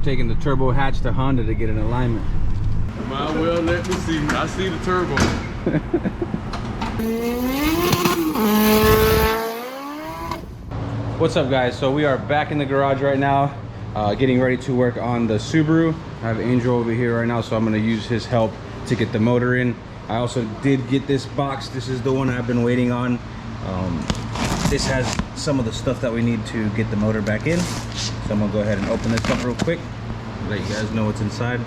taking the turbo hatch to Honda to get an alignment. Might well let me see. I see the turbo. What's up, guys? So we are back in the garage right now, getting ready to work on the Subaru. I have Angel over here right now, so I'm going to use his help to get the motor in. I also did get this box. This is the one I've been waiting on. This has some of the stuff that we need to get the motor back in. So I'm gonna go ahead and open this up real quick, let you guys know what's inside.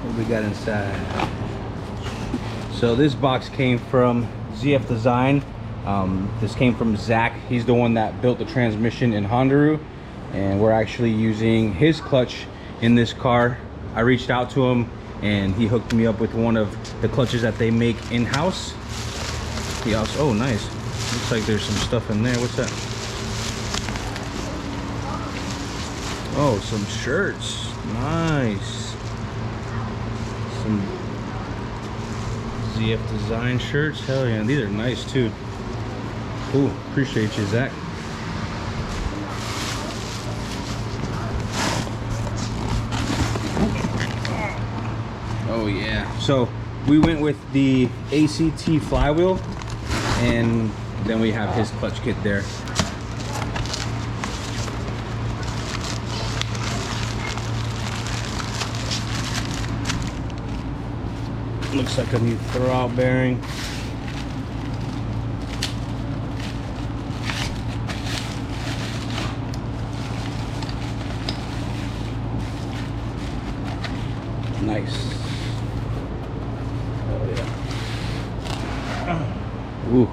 What we got inside? So this box came from ZF Design. This came from Zach. He's the one that built the transmission in Honda, and we're actually using his clutch in this car. I reached out to him and he hooked me up with one of the clutches that they make in-house. He also, oh nice, looks like there's some stuff in there. What's that? Oh, some shirts. Nice. Some ZF Design shirts. Hell yeah, these are nice too. Cool, appreciate you, Zach. Oh yeah, so we went with the ACT flywheel, and then we have his clutch kit there. Looks like a new throwout bearing. Nice. Ooh.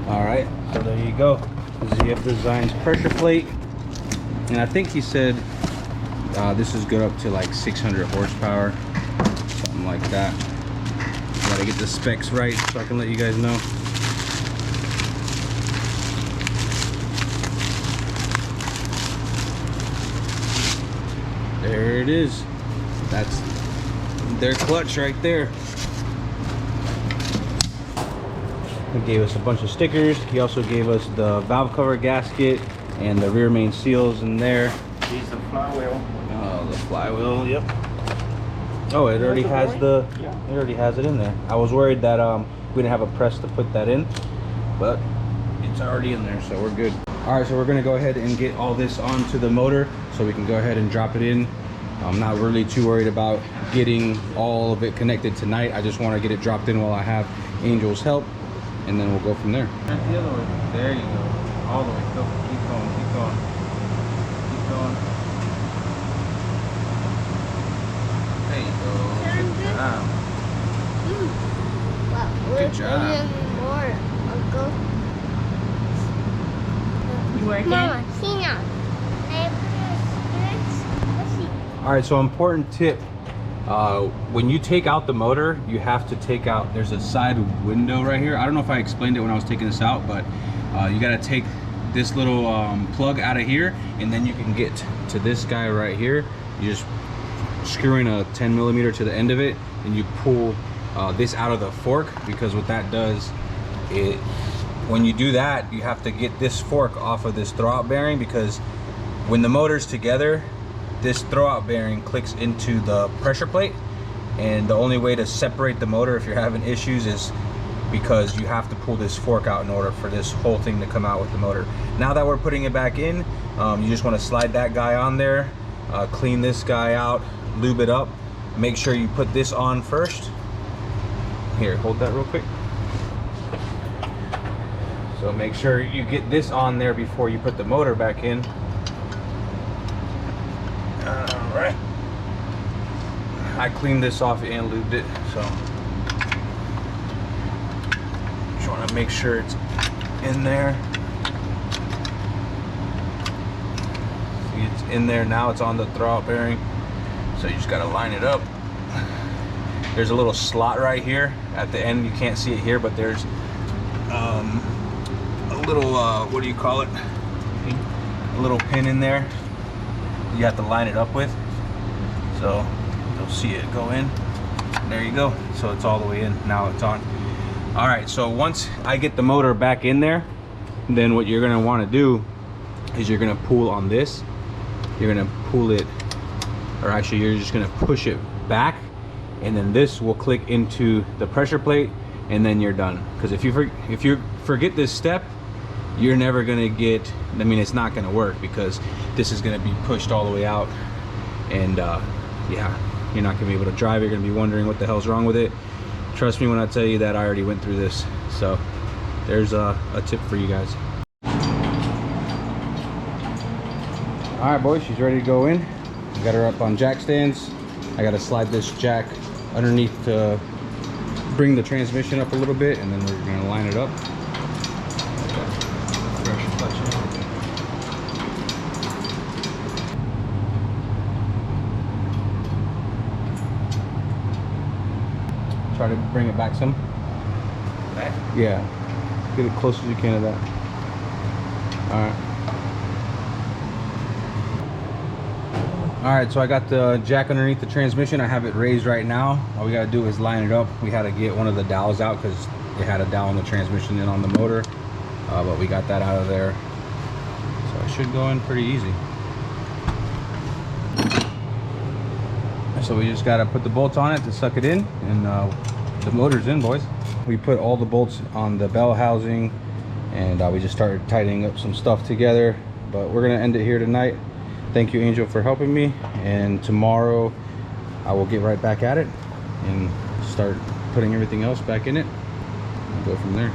All right, so there you go. ZF Design's pressure plate, and I think he said this is good up to like 600 horsepower, something like that. Gotta get the specs right so I can let you guys know. There it is. That's their clutch right there. He gave us a bunch of stickers. He also gave us the valve cover gasket and the rear main seals in there. Here's the flywheel. Oh, the flywheel, yep. Oh, it already has the, it already has it in there. I was worried that we didn't have a press to put that in, but it's already in there, so we're good. All right, so we're gonna go ahead and get all this onto the motor so we can go ahead and drop it in. I'm not really too worried about getting all of it connected tonight. I just want to get it dropped in while I have Angel's help, and then we'll go from there. The other way. There you go. All the way. Go. Keep going. Keep going. Keep going. There you go. Good job. Good job. You working? Mama, see now. All right, so important tip. When you take out the motor, you have to take out, there's a side window right here. I don't know if I explained it when I was taking this out, but you gotta take this little plug out of here, and then you can get to this guy right here. You just screw in a 10 millimeter to the end of it, and you pull this out of the fork, because what that does, when you do that, you have to get this fork off of this throwout bearing, because when the motor's together, this throwout bearing clicks into the pressure plate, and the only way to separate the motor if you're having issues is because you have to pull this fork out in order for this whole thing to come out with the motor. Now that we're putting it back in, you just want to slide that guy on there, clean this guy out, lube it up, make sure you put this on first. Here, hold that real quick. So make sure you get this on there before you put the motor back in. Alright, I cleaned this off and lubed it, so just want to make sure it's in there. See, it's in there now. It's on the throwout bearing, so you just got to line it up. There's a little slot right here at the end. You can't see it here, but there's a little what do you call it, a little pin in there you have to line it up with, so you'll see it go in. There you go. So it's all the way in. Now it's on. All right, so once I get the motor back in there, then what you're gonna wanna do is you're gonna pull on this. You're gonna pull it, or actually you're just gonna push it back, and then this will click into the pressure plate, and then you're done. Because if you forget this step, you're never gonna get, I mean, it's not gonna work, because this is gonna be pushed all the way out, and yeah, you're not gonna be able to drive. You're gonna be wondering what the hell's wrong with it. Trust me when I tell you that I already went through this. So there's a tip for you guys. All right, boys, she's ready to go in. I got her up on jack stands. I gotta slide this jack underneath to bring the transmission up a little bit, and then we're gonna line it up. Try to bring it back some. Back? Yeah. Get it close as you can to that. Alright. Alright, so I got the jack underneath the transmission. I have it raised right now. All we gotta do is line it up. We had to get one of the dowels out because it had a dowel on the transmission and on the motor. But we got that out of there. So it should go in pretty easy. So we just gotta put the bolts on it to suck it in, and the motor's in, boys. We put all the bolts on the bell housing, and we just started tightening up some stuff together. But we're gonna end it here tonight. Thank you, Angel, for helping me, and tomorrow I will get right back at it and start putting everything else back in it and go from there.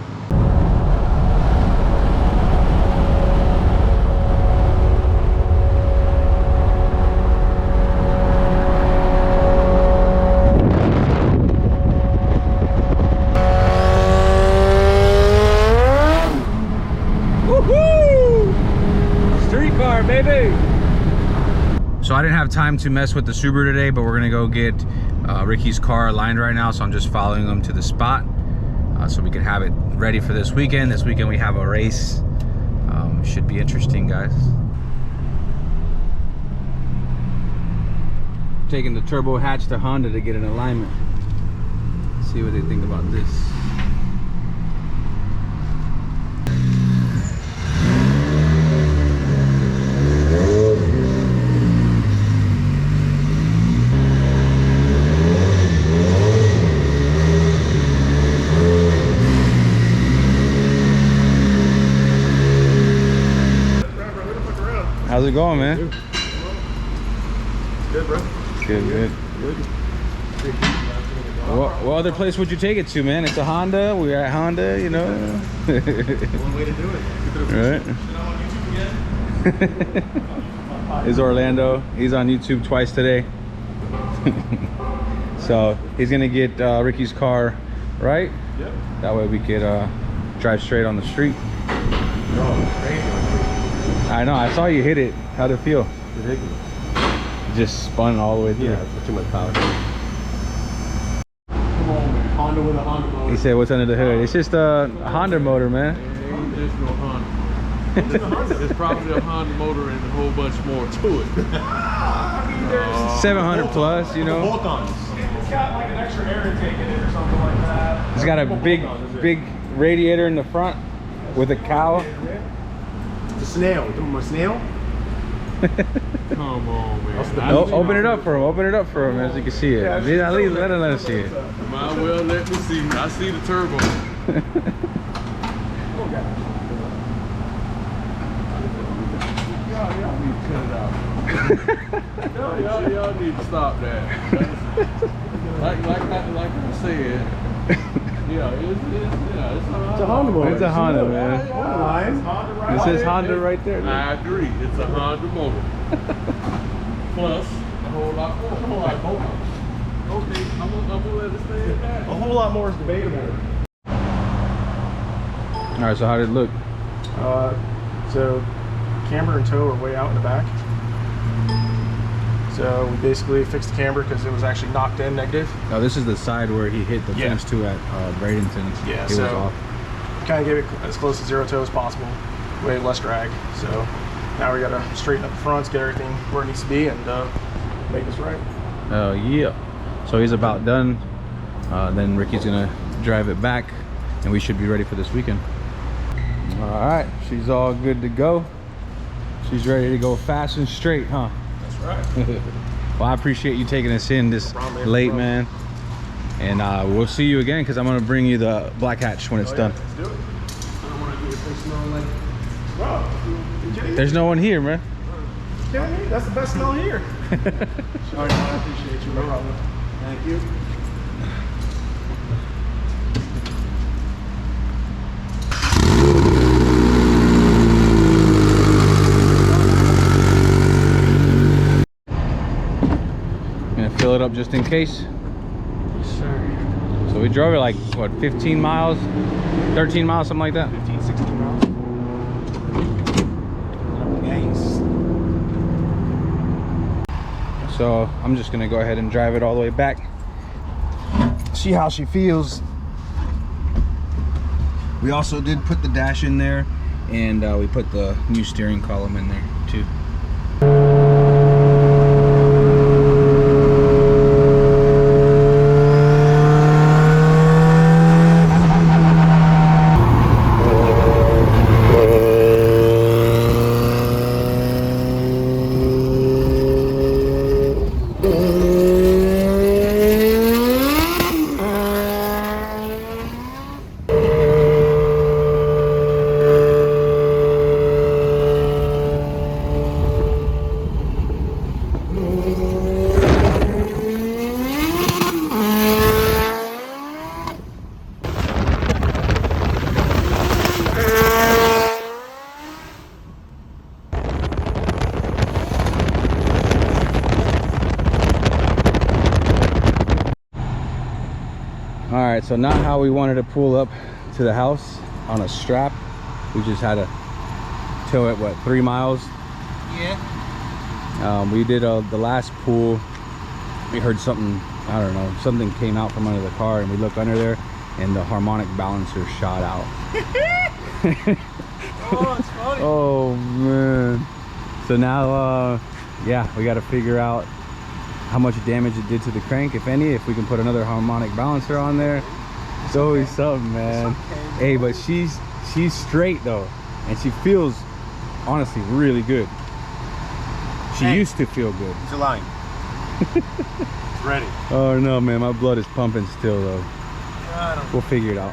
So I didn't have time to mess with the Subaru today, but we're gonna go get Ricky's car aligned right now. So I'm just following him to the spot so we can have it ready for this weekend. This weekend we have a race. Should be interesting, guys. Taking the turbo hatch to Honda to get an alignment. See what they think about this. How's it going, man? Good, bro. Good. What other place would you take it to, man? It's a Honda. We're at Honda, you know. One way to do it. Right. Is Orlando. He's on YouTube twice today. So he's gonna get Ricky's car, right? Yep. That way we could drive straight on the street. Oh, crazy. I know, I saw you hit it. How'd it feel? Ridiculous. Just spun all the way through. Yeah, it's too much power. Come on, man. Honda with a Honda motor. He said, what's under the hood? It's just a Honda motor, man. There's no Honda. There's probably a Honda motor and a whole bunch more to it. 700 plus, you know. Bolt-ons. It's got like an extra air intake in it or something like that. It's got a big radiator in the front with a cow. It's a snail. You talking about a snail? Come on, man. Open it up for him. Open it up for him as you can see it. At least let us see it. Might well let me see. I see the turbo. Y'all need to cut it out. Y'all need to stop that. like I said. Yeah, it's a Honda motor. It's a Honda, man. It says Honda right there. I agree. It's a Honda motor. Plus a whole lot more. Okay, I'm gonna let it stay at that. A whole lot more is debatable. All right, so how did it look? So camber and tow are way out in the back. So we basically fixed the camber because it was actually knocked in negative. Oh, this is the side where he hit the fence too at Bradenton. Yeah, it was off. Kind of gave it as close to zero toe as possible, way less drag. So now we got to straighten up the fronts, get everything where it needs to be, and make this right. Oh yeah. So he's about done. Then Ricky's gonna drive it back and we should be ready for this weekend. All right, she's all good to go. She's ready to go fast and straight, huh? That's right. Well, I appreciate you taking us in this late, man. And we'll see you again, because I'm gonna bring you the black hatch when it's done. Let's do it. I don't want to do this thing smelling like. Wow, you kidding me? There's no one here, man. You kidding me? That's the best smell here. All right, man, I appreciate you. No problem. Thank you. Gonna fill it up just in case. Yes, sir. So we drove it like, what, 15 miles? 13 miles, something like that? 15, 16 miles. So I'm just gonna go ahead and drive it all the way back. See how she feels. We also did put the dash in there, and we put the new steering column in there too. All right, so not how we wanted to pull up to the house on a strap. We just had to tow it, what, 3 miles? Yeah. We did the last pull. We heard something, I don't know, something came out from under the car, and we looked under there, and the harmonic balancer shot out. Oh, it's funny. Oh man. So now yeah, we got to figure out how much damage it did to the crank, if any, if we can put another harmonic balancer on there. It's always something, man. Hey, but she's straight though, and she feels honestly really good. She used to feel good. It's lying. It's ready. Oh no, man, my blood is pumping still though. We'll figure it out.